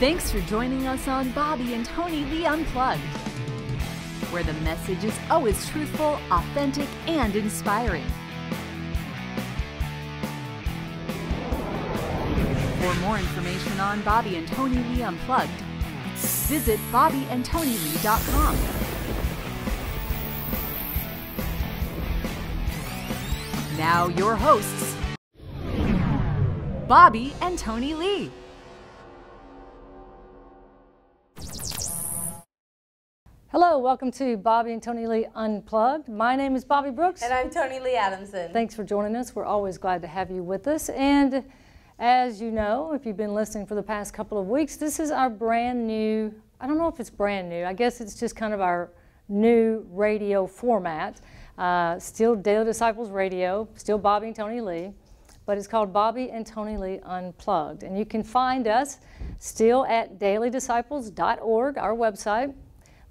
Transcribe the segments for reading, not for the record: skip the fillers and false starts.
Thanks for joining us on Bobbye and Tonilee UnPlugged, where the message is always truthful, authentic, and inspiring. For more information on Bobbye and Tonilee UnPlugged, visit BobbyeandTonilee.com. Now your hosts, Bobbye and Tonilee. Hello, welcome to Bobbye and Tonilee UnPlugged. My name is Bobbye Brooks. And I'm Tonilee Adamson. Thanks for joining us. We're always glad to have you with us. And as you know, if you've been listening for the past couple of weeks, this is our brand new, I don't know if it's brand new, I guess it's just kind of our new radio format. Still Daily Disciples Radio, still Bobbye and Tonilee, but it's called Bobbye and Tonilee UnPlugged. And you can find us still at dailydisciples.org, our website.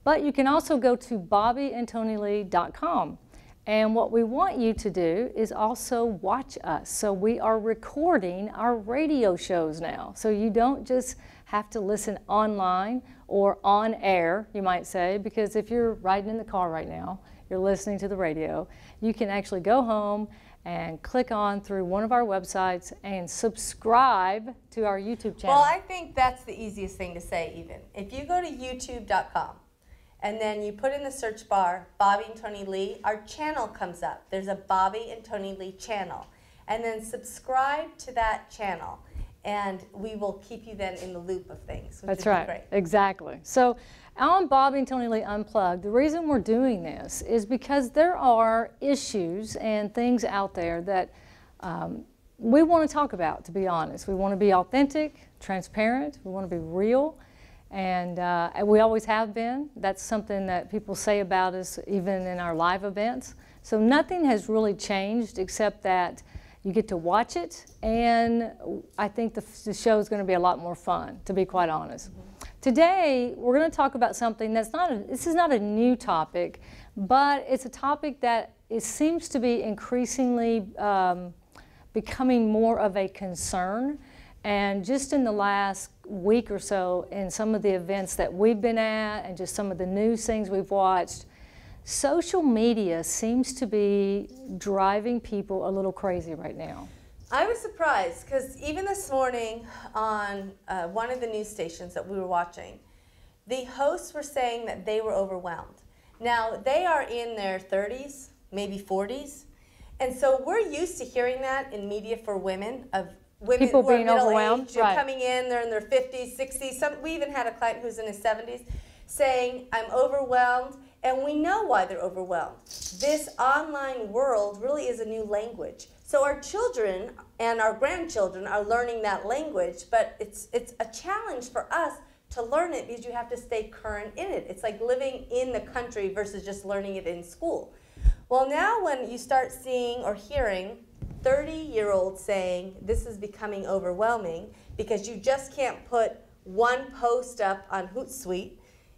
But you can also go to BobbyeandTonilee.com. And what we want you to do is also watch us. So we are recording our radio shows now. So you don't just have to listen online or on air, you might say, because if you're riding in the car right now, you're listening to the radio, you can actually go home and click on through one of our websites and subscribe to our YouTube channel. Well, I think that's the easiest thing to say even. If you go to youtube.com, and then you put in the search bar, Bobbye and Tonilee, our channel comes up. There's a Bobbye and Tonilee channel. And then subscribe to that channel. And we will keep you then in the loop of things, which That's would right, be great. Exactly. So on Bobbye and Tonilee UnPlugged, the reason we're doing this is because there are issues and things out there that we want to talk about, to be honest. We want to be authentic, transparent, we want to be real. And we always have been. That's something that people say about us even in our live events. So nothing has really changed except that you get to watch it, and I think the show is going to be a lot more fun, to be quite honest. Mm-hmm. Today we're going to talk about something that's this is not a new topic, but it's a topic that seems to be increasingly becoming more of a concern. And just in the last week or so, in some of the events that we've been at and just some of the news things we've watched, social media seems to be driving people a little crazy right now. I was surprised because even this morning on one of the news stations that we were watching, the hosts were saying that they were overwhelmed. Now, they are in their 30s, maybe 40s, and so we're used to hearing that in media for women, of women people who are being overwhelmed, middle-aged, right, coming in, they're in their 50s, 60s. We even had a client who's in his 70s saying, I'm overwhelmed, and we know why they're overwhelmed. This online world really is a new language. So our children and our grandchildren are learning that language, but it's a challenge for us to learn it because you have to stay current in it. It's like living in the country versus just learning it in school. Well, now when you start seeing or hearing 30-year-olds saying this is becoming overwhelming because you just can't put one post up on Hootsuite.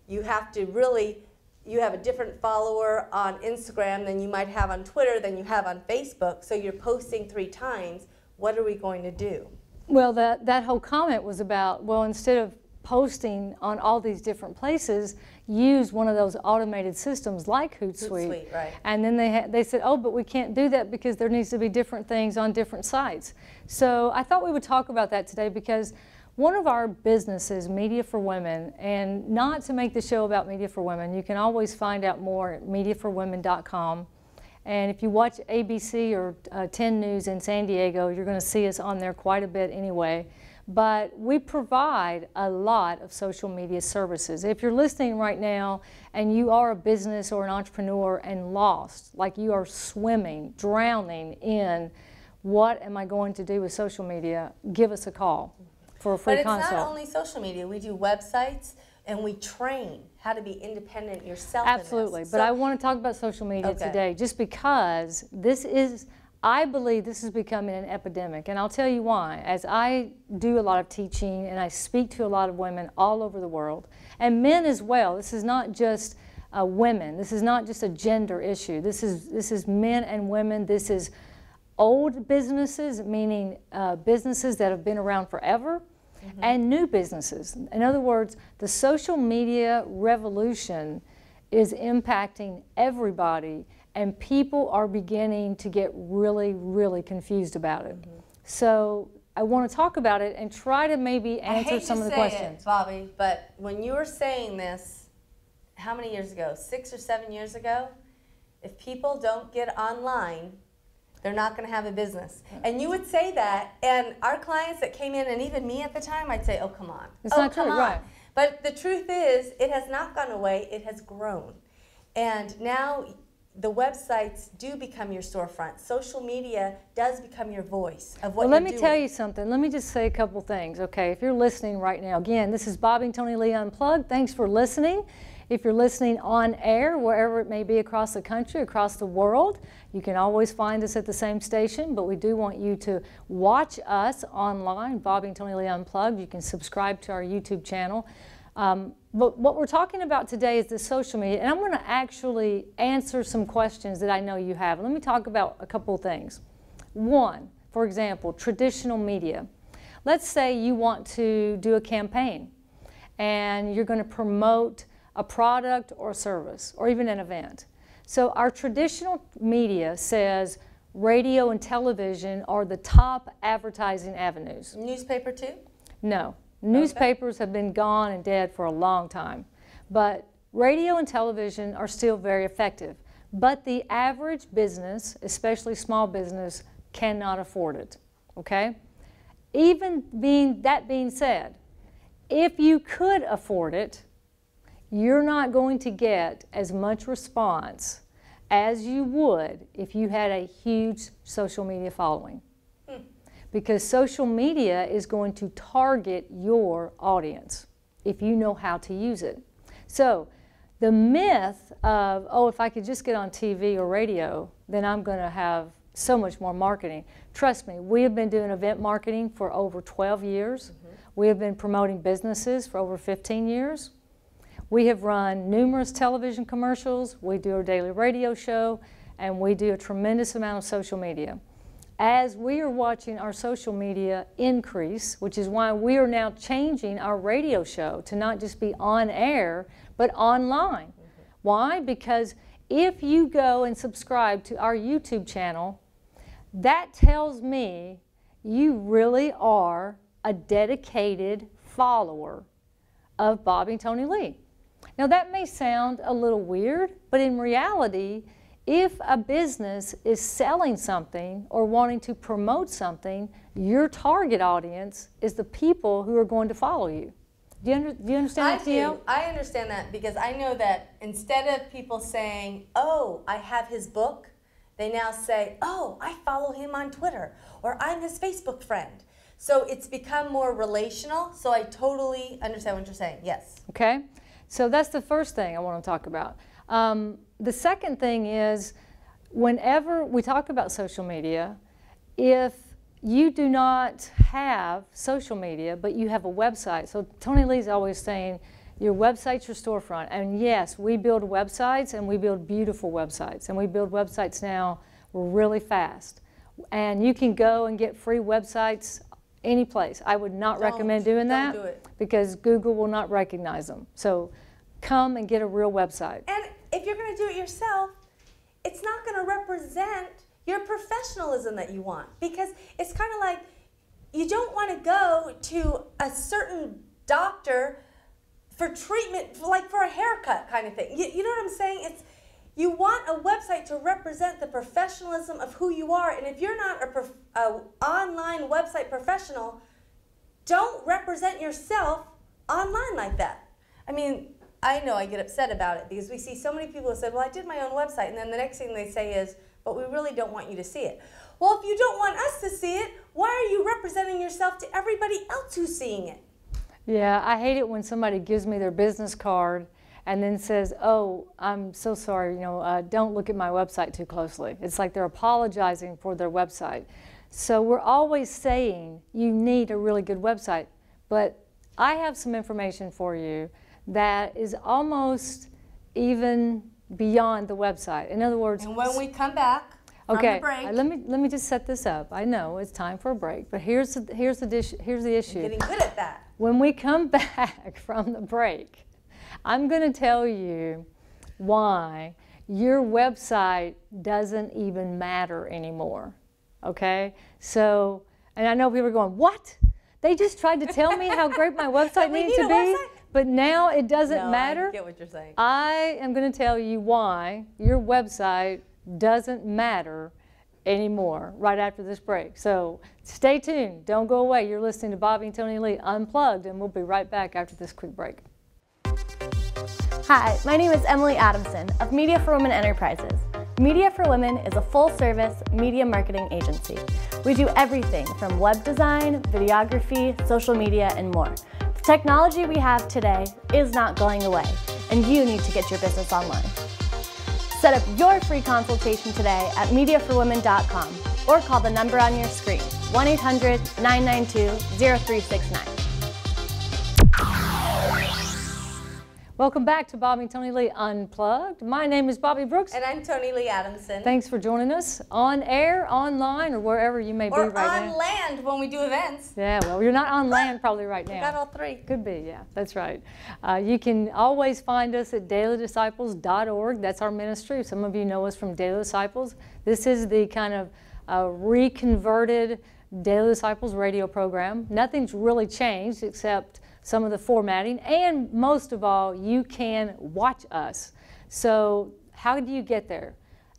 You have to really, you have a different follower on Instagram than you might have on Twitter than you have on Facebook, so you're posting 3 times. What are we going to do? Well, that whole comment was about, well, instead of posting on all these different places, use one of those automated systems like Hootsuite. Right. And then they said, oh, but we can't do that because there needs to be different things on different sites. So I thought we would talk about that today because one of our businesses, Media for Women, and not to make the show about Media for Women, you can always find out more at mediaforwomen.com. And if you watch ABC or 10 News in San Diego, you're going to see us on there quite a bit anyway. But we provide a lot of social media services. If you're listening right now and you are a business or an entrepreneur and lost, like you are swimming, drowning in what am I going to do with social media, give us a call for a free consult. But it's not only social media. We do websites and we train how to be independent yourself. Absolutely. In this. But I want to talk about social media today just because I believe this is becoming an epidemic, and I'll tell you why. As I do a lot of teaching and I speak to a lot of women all over the world, and men as well. This is not just women. This is not just a gender issue. This is men and women. This is old businesses, meaning businesses that have been around forever, and new businesses. In other words, the social media revolution is impacting everybody, and people are beginning to get really, really confused about it. So I want to talk about it and try to maybe answer some of the questions. I hate to say it, Bobbye, but when you were saying this, how many years ago? 6 or 7 years ago? If people don't get online, they're not going to have a business. And you would say that, and our clients that came in, and even me at the time, I'd say, oh, come on. It's not true, right? But the truth is, it has not gone away, it has grown. And now the websites do become your storefront. Social media does become your voice of what you're doing. Let me tell you something. Let me just say a couple things, okay? If you're listening right now, again, this is Bobbye and Tonilee Unplugged. Thanks for listening. If you're listening on air, wherever it may be across the country, across the world, you can always find us at the same station, but we do want you to watch us online, Bobbye and Tonilee Unplugged. You can subscribe to our YouTube channel. But what we're talking about today is the social media, and I'm going to actually answer some questions that I know you have. Let me talk about a couple of things. One, for example, traditional media. Let's say you want to do a campaign, and you're going to promote a product or a service, or even an event. So our traditional media says radio and television are the top advertising avenues. Newspaper too? No. Newspapers have been gone and dead for a long time. But radio and television are still very effective. But the average business, especially small business, cannot afford it, okay? That being said, if you could afford it, you're not going to get as much response as you would if you had a huge social media following. Because social media is going to target your audience if you know how to use it. So the myth of, oh, if I could just get on TV or radio, then I'm going to have so much more marketing. Trust me, we have been doing event marketing for over 12 years. We have been promoting businesses for over 15 years. We have run numerous television commercials, we do a daily radio show, and we do a tremendous amount of social media. As we are watching our social media increase, which is why we are now changing our radio show to not just be on air, but online. Why? Because if you go and subscribe to our YouTube channel, that tells me you really are a dedicated follower of Bobbye and Tonilee. Now that may sound a little weird, but in reality, if a business is selling something or wanting to promote something, your target audience is the people who are going to follow you. Do you understand that, Theo? I understand that because I know that instead of people saying, oh, I have his book, they now say, oh, I follow him on Twitter, or I'm his Facebook friend. So it's become more relational, so I totally understand what you're saying, yes. Okay, so that's the first thing I want to talk about. The second thing is, whenever we talk about social media, if you do not have social media, but you have a website, so Tonilee's always saying, your website's your storefront. And yes, we build websites, and we build beautiful websites. And we build websites now really fast. And you can go and get free websites any place. I would not recommend doing that because Google will not recognize them. So come and get a real website. And if you're going to do it yourself, it's not going to represent your professionalism that you want, because it's kind of like you don't want to go to a certain doctor for treatment, like for a haircut kind of thing. You know what I'm saying? It's, you want a website to represent the professionalism of who you are, and if you're not an online website professional, don't represent yourself online like that. I mean, I know I get upset about it because we see so many people who said, well, I did my own website, and then the next thing they say is, but we really don't want you to see it. Well, if you don't want us to see it, why are you representing yourself to everybody else who's seeing it? Yeah, I hate it when somebody gives me their business card and then says, oh, I'm so sorry, you know, don't look at my website too closely. It's like they're apologizing for their website. So we're always saying you need a really good website, but I have some information for you that is almost even beyond the website. In other words, and when we come back, Okay, break. let me just set this up. I know it's time for a break, but here's the issue. You're getting good at that. When we come back from the break, I'm going to tell you why your website doesn't even matter anymore. Okay? So, and I know people are going, what? They just tried to tell me how great my website needs to be, but now it doesn't matter. I get what you're saying. I am going to tell you why your website doesn't matter anymore right after this break. So stay tuned. Don't go away. You're listening to Bobbye and Tonilee Unplugged, and we'll be right back after this quick break. Hi, my name is Emily Adamson of Media for Women Enterprises. Media for Women is a full-service media marketing agency. We do everything from web design, videography, social media, and more. The technology we have today is not going away, and you need to get your business online. Set up your free consultation today at mediaforwomen.com or call the number on your screen, 1-800-992-0369. Welcome back to Bobbye and Tonilee Unplugged. My name is Bobbye Brooks. And I'm Tonilee Adamson. Thanks for joining us on air, online, or wherever you may be right now. Or on land when we do events. Yeah, well, you're not on land probably right now. We got all three. Could be, yeah, that's right. You can always find us at dailydisciples.org. That's our ministry. Some of you know us from Daily Disciples. This is the kind of reconverted Daily Disciples radio program. Nothing's really changed except some of the formatting, and most of all, you can watch us. So how do you get there?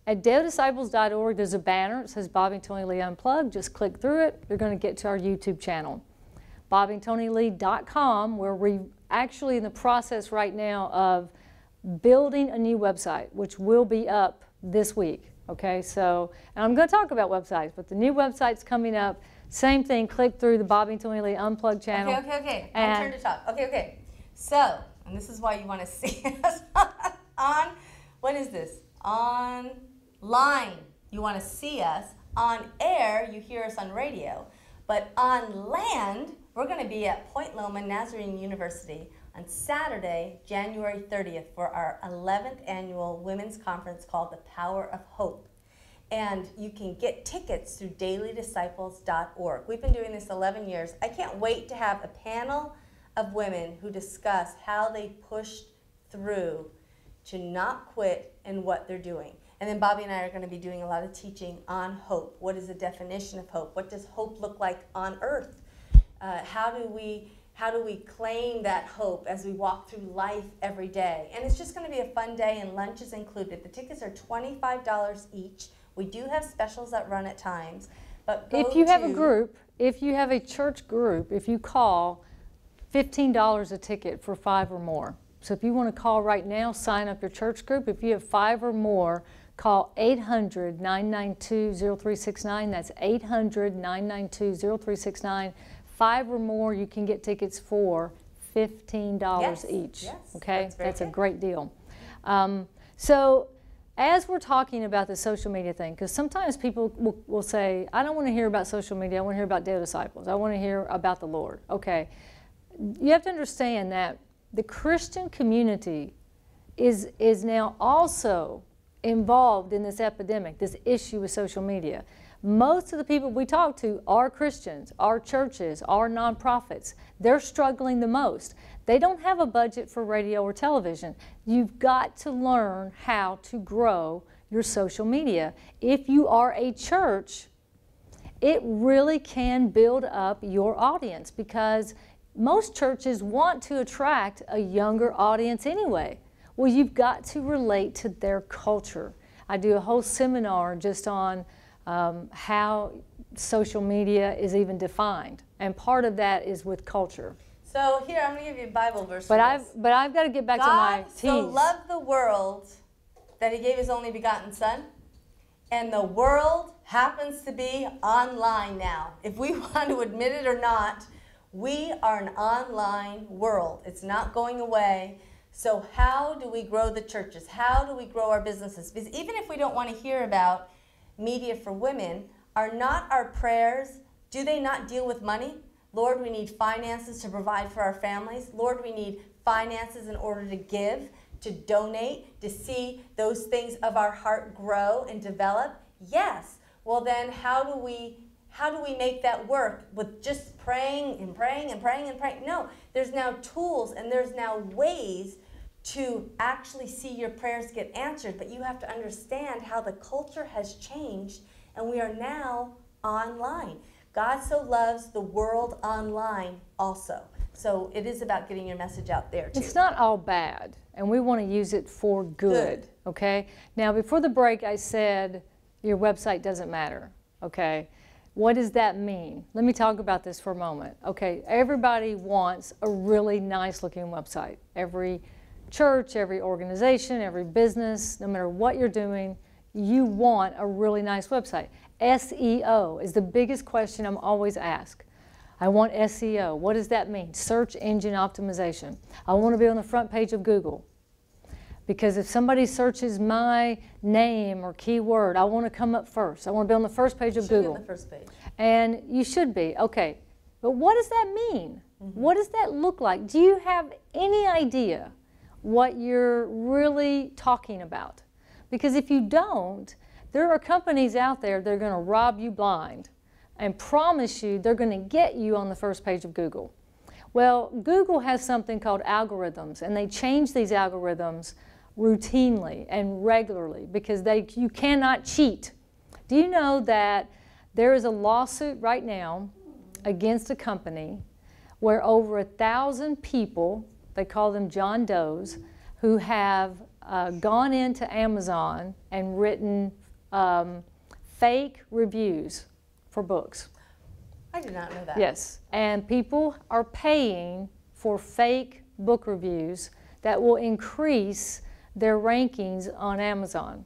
At dailydisciples.org, there's a banner. It says Bobbye and Tonilee Unplugged. Just click through it. You're going to get to our YouTube channel. BobbyeandTonilee.com, where we're actually in the process right now of building a new website, which will be up this week. Okay, so, and I'm going to talk about websites, but the new website's coming up. Same thing, click through the Bobbye and Tonilee Unplugged channel. Okay. My turn to talk. Okay. So, and this is why you want to see us on, what is this? Online. You want to see us. On air, you hear us on radio. But on land, we're going to be at Point Loma Nazarene University on Saturday, January 30th for our 11th annual women's conference called The Power of Hope. And you can get tickets through dailydisciples.org. We've been doing this 11 years. I can't wait to have a panel of women who discuss how they pushed through to not quit in what they're doing. And then Bobbye and I are going to be doing a lot of teaching on hope. What is the definition of hope? What does hope look like on earth? How do we claim that hope as we walk through life every day? And it's just going to be a fun day, and lunch is included. The tickets are $25 each. We do have specials that run at times, but if you have a group, if you have a church group, if you call, $15 a ticket for 5 or more. So if you want to call right now, sign up your church group. If you have 5 or more, call 800-992-0369. That's 800-992-0369. 5 or more, you can get tickets for $15 each. Yes, okay, that's a good. great deal. So as we're talking about the social media thing, because sometimes people will say, I don't want to hear about social media, I want to hear about Daily Disciples, I want to hear about the Lord. Okay, you have to understand that the Christian community is now also involved in this epidemic, this issue with social media. Most of the people we talk to are Christians, are churches, are nonprofits. They're struggling the most. They don't have a budget for radio or television. You've got to learn how to grow your social media. If you are a church, it really can build up your audience, because most churches want to attract a younger audience anyway. Well, you've got to relate to their culture. I do a whole seminar just on how social media is even defined, and part of that is with culture. So here, I'm going to give you a Bible verse. But I've got to get back to my God teas. so loved the world that He gave His only begotten Son, and the world happens to be online now. If we want to admit it or not, we are an online world. It's not going away. So how do we grow the churches? How do we grow our businesses? Because even if we don't want to hear about Media for Women, are not our prayers, do they not deal with money? Lord, we need finances to provide for our families. Lord, we need finances in order to give, to donate, to see those things of our heart grow and develop. Yes. Well, then how do we make that work with just praying and praying and praying and praying? No, there's now tools and there's now ways to actually see your prayers get answered, but you have to understand how the culture has changed, and we are now online. God so loves the world online also. So it is about getting your message out there too. It's not all bad, and we want to use it for good. Okay? Now, before the break, I said your website doesn't matter, okay? What does that mean? Let me talk about this for a moment. Okay, everybody wants a really nice looking website. Every church, every organization, every business, no matter what you're doing, you want a really nice website. SEO is the biggest question I'm always asked. I want SEO. What does that mean? Search engine optimization. I want to be on the front page of Google. Because if somebody searches my name or keyword, I want to come up first. I want to be on the first page of Google. Be on the first page. And you should be. Okay. But what does that mean? What does that look like? Do you have any idea what you're really talking about? Because if you don't, there are companies out there that are going to rob you blind and promise you they're going to get you on the first page of Google. Well, Google has something called algorithms, and they change these algorithms routinely and regularly because you cannot cheat. Do you know that there is a lawsuit right now against a company where over 1,000 people, they call them John Does, who have gone into Amazon and written fake reviews for books? I did not know that. Yes, and people are paying for fake book reviews that will increase their rankings on Amazon.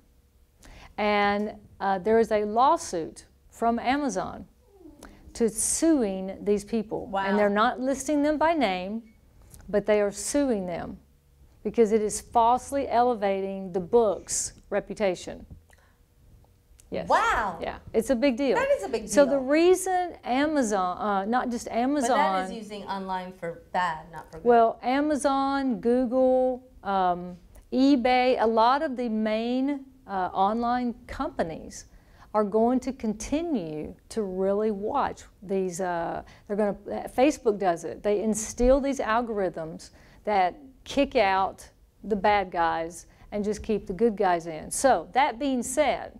And there is a lawsuit from Amazon to suing these people. Wow. And they're not listing them by name, but they are suing them because it is falsely elevating the book's reputation. Yes. Wow. Yeah, it's a big deal. That is a big deal. So the reason Amazon, not just Amazon. But that is using online for bad, not for good. Well, Amazon, Google, eBay, a lot of the main online companies are going to continue to really watch these. Facebook does it. They instill these algorithms that kick out the bad guys and just keep the good guys in. So that being said,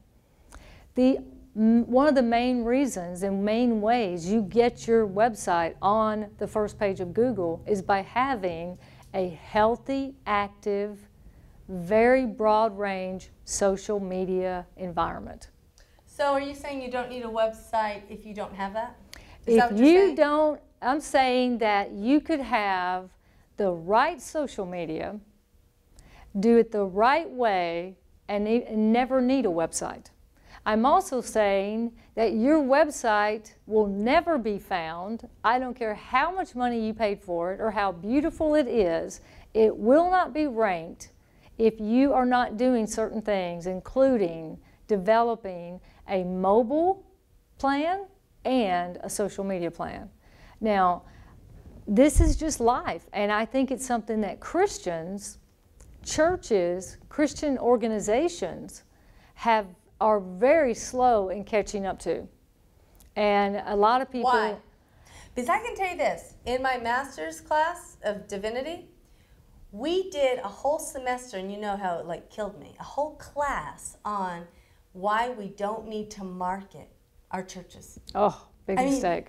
one of the main reasons and main ways you get your website on the first page of Google is by having a healthy, active, very broad range social media environment. So are you saying you don't need a website if you don't have that? If you don't, I'm saying that you could have the right social media, do it the right way, and never need a website. I'm also saying that your website will never be found. I don't care how much money you paid for it or how beautiful it is. It will not be ranked if you are not doing certain things, including developing a mobile plan and a social media plan. Now, this is just life, and I think it's something that Christians, churches, Christian organizations are very slow in catching up to. And a lot of people... Why? Because I can tell you this, in my master's class of divinity, we did a whole semester, and you know how it killed me, a whole class on why we don't need to market our churches. Oh, big mistake.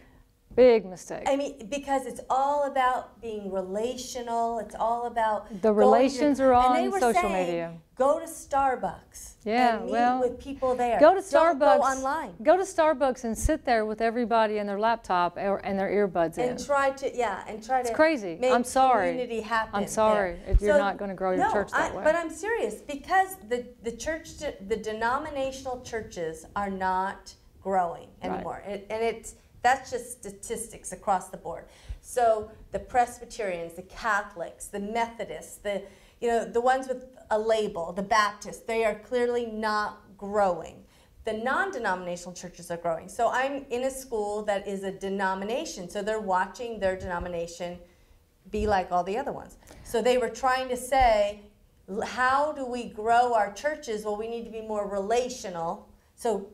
Big mistake. I mean, because it's all about being relational. It's all about the relations are on and they were social saying, media. Go to Starbucks. Yeah, and meet well, with people there. Go to Starbucks. Don't go online. Go to Starbucks and sit there with everybody and their laptop and their earbuds in. And try to It's crazy. Make I'm sorry. community happen. I'm sorry there. if you're not going to grow your church that way. But I'm serious because the church, the denominational churches are not growing anymore, Right. That's just statistics across the board. So the Presbyterians, the Catholics, the Methodists, the ones with a label, the Baptists, they are clearly not growing. The non-denominational churches are growing. So I'm in a school that is a denomination, so they're watching their denomination be like all the other ones. So they were trying to say, how do we grow our churches? Well, we need to be more relational. So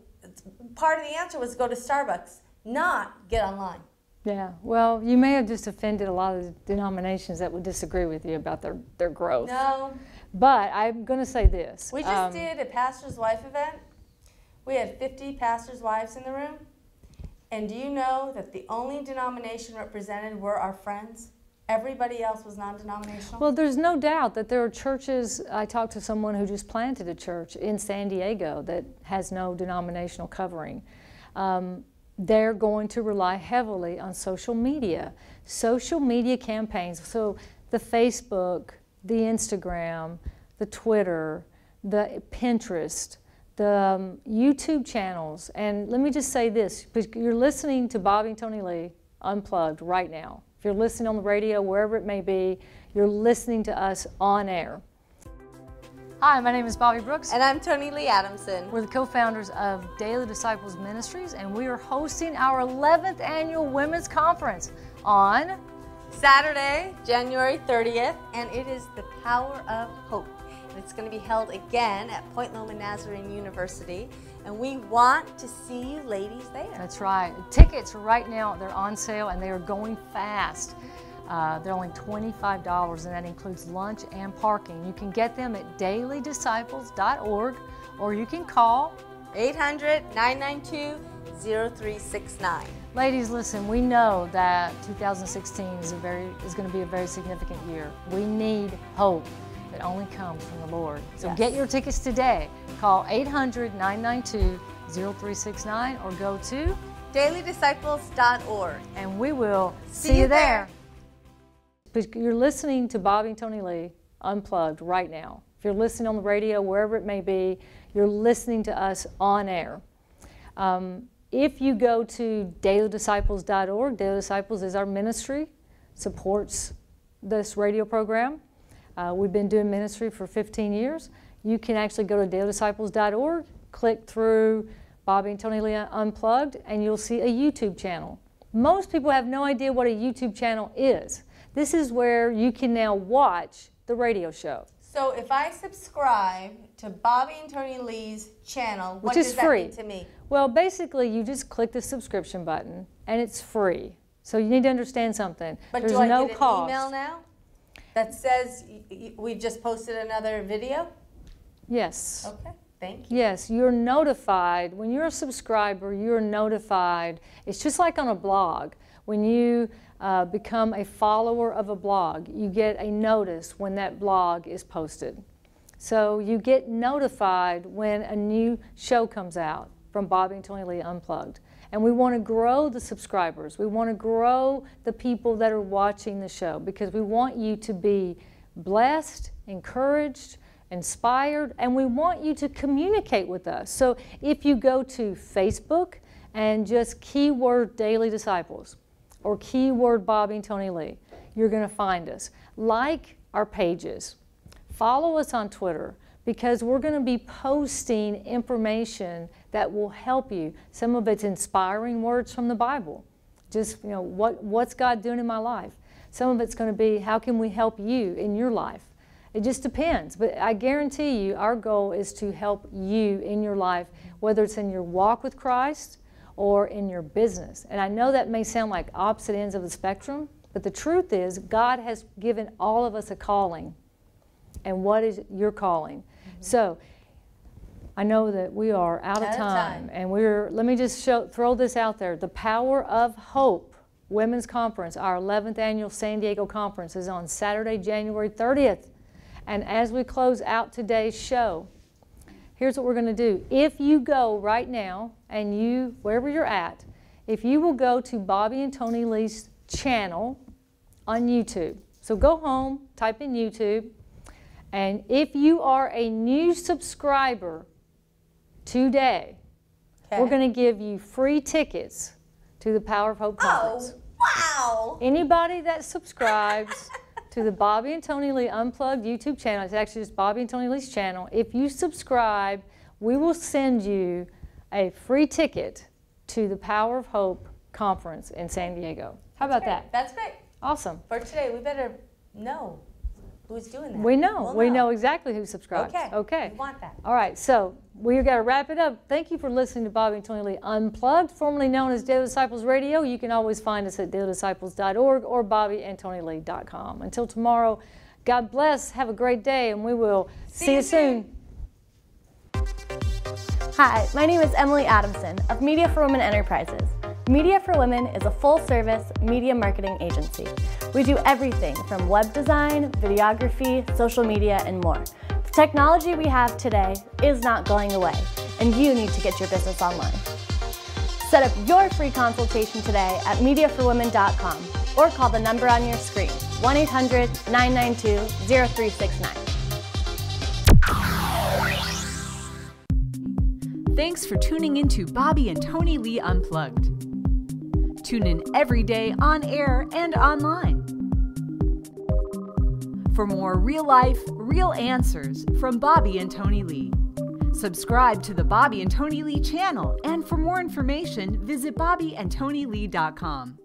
part of the answer was go to Starbucks, not get online. Yeah, well, you may have just offended a lot of the denominations that would disagree with you about their growth. No. But I'm going to say this. We just did a pastor's wife event. We had 50 pastors' wives in the room. And do you know that the only denomination represented were our friends? Everybody else was non-denominational. Well, there's no doubt that there are churches. I talked to someone who just planted a church in San Diego that has no denominational covering. They're going to rely heavily on social media campaigns. So the Facebook, the Instagram, the Twitter, the Pinterest, the YouTube channels. And let me just say this, you're listening to Bobbye and Tonilee Unplugged right now. If you're listening on the radio, wherever it may be, you're listening to us on air. Hi, my name is Bobbye Brooks. And I'm Tonilee Adamson. We're the co-founders of Daily Disciples Ministries, and we are hosting our 11th annual Women's Conference on Saturday, January 30th, and it is the Power of Hope. And it's going to be held again at Point Loma Nazarene University, and we want to see you ladies there. That's right. Tickets right now, they're on sale, and they are going fast. They're only $25, and that includes lunch and parking. You can get them at dailydisciples.org, or you can call 800-992-0369. Ladies, listen, we know that 2016 is going to be a very significant year. We need hope that only comes from the Lord. So Yes. Get your tickets today. Call 800-992-0369 or go to dailydisciples.org. and we will see you there. But you're listening to Bobbye and Tonilee Unplugged right now. If you're listening on the radio, wherever it may be, you're listening to us on air. If you go to dailydisciples.org, Daily Disciples is our ministry, supports this radio program. We've been doing ministry for 15 years. You can actually go to dailydisciples.org, click through Bobbye and Tonilee Unplugged, and you'll see a YouTube channel. Most people have no idea what a YouTube channel is. This is where you can now watch the radio show. So if I subscribe to Bobbye and Tonilee's channel, what Which is does that free. mean to me? Well, basically, you just click the subscription button, and it's free. So you need to understand something. But There's do I no get an cost. email now that says we've just posted another video? Yes. Okay, thank you. Yes, you're notified. When you're a subscriber, you're notified. It's just like on a blog. When you become a follower of a blog, you get a notice when that blog is posted. So you get notified when a new show comes out from Bobbye and Tonilee Unplugged. And we want to grow the subscribers. We want to grow the people that are watching the show because we want you to be blessed, encouraged, inspired, and we want you to communicate with us. So if you go to Facebook and just keyword Daily Disciples or keyword Bobbye and Tonilee, you're going to find us. Like our pages. Follow us on Twitter because we're going to be posting information that will help you. Some of it's inspiring words from the Bible. Just, you know, what's God doing in my life? Some of it's going to be, how can we help you in your life? It just depends. But I guarantee you, our goal is to help you in your life, whether it's in your walk with Christ or in your business. And I know that may sound like opposite ends of the spectrum, but the truth is God has given all of us a calling. And what is your calling? So I know that we are out of time. And let me just throw this out there. The Power of Hope Women's Conference, our 11th annual San Diego conference, is on Saturday, January 30th. And as we close out today's show, here's what we're going to do. If you go right now, and you, wherever you're at, if you will go to Bobbye and Tonilee's channel on YouTube. So go home, type in YouTube, and if you are a new subscriber today, we're going to give you free tickets to the Power of Hope Conference. Oh, wow! Anybody that subscribes to the Bobbye and Tonilee Unplugged YouTube channel, it's actually just Bobbye and Tonilee's channel, if you subscribe, we will send you a free ticket to the Power of Hope Conference in San Diego. How about that? That's great. Awesome. For today, we better know who's doing that. We know. We'll We know exactly who subscribes. Okay. Okay. We want that. All right. So we've got to wrap it up. Thank you for listening to Bobbye and Tonilee Unplugged, formerly known as Daily Disciples Radio. You can always find us at dailydisciples.org or bobbyeandtonilee.com. Until tomorrow, God bless. Have a great day, and we will see you soon. Hi, my name is Emily Adamson of Media for Women Enterprises. Media for Women is a full-service media marketing agency. We do everything from web design, videography, social media, and more. The technology we have today is not going away, and you need to get your business online. Set up your free consultation today at mediaforwomen.com or call the number on your screen, 1-800-992-0369. Thanks for tuning into Bobbye and Tonilee Unplugged. Tune in every day on air and online. For more real life, real answers from Bobbye and Tonilee. Subscribe to the Bobbye and Tonilee channel, and for more information, visit bobbyeandtonilee.com.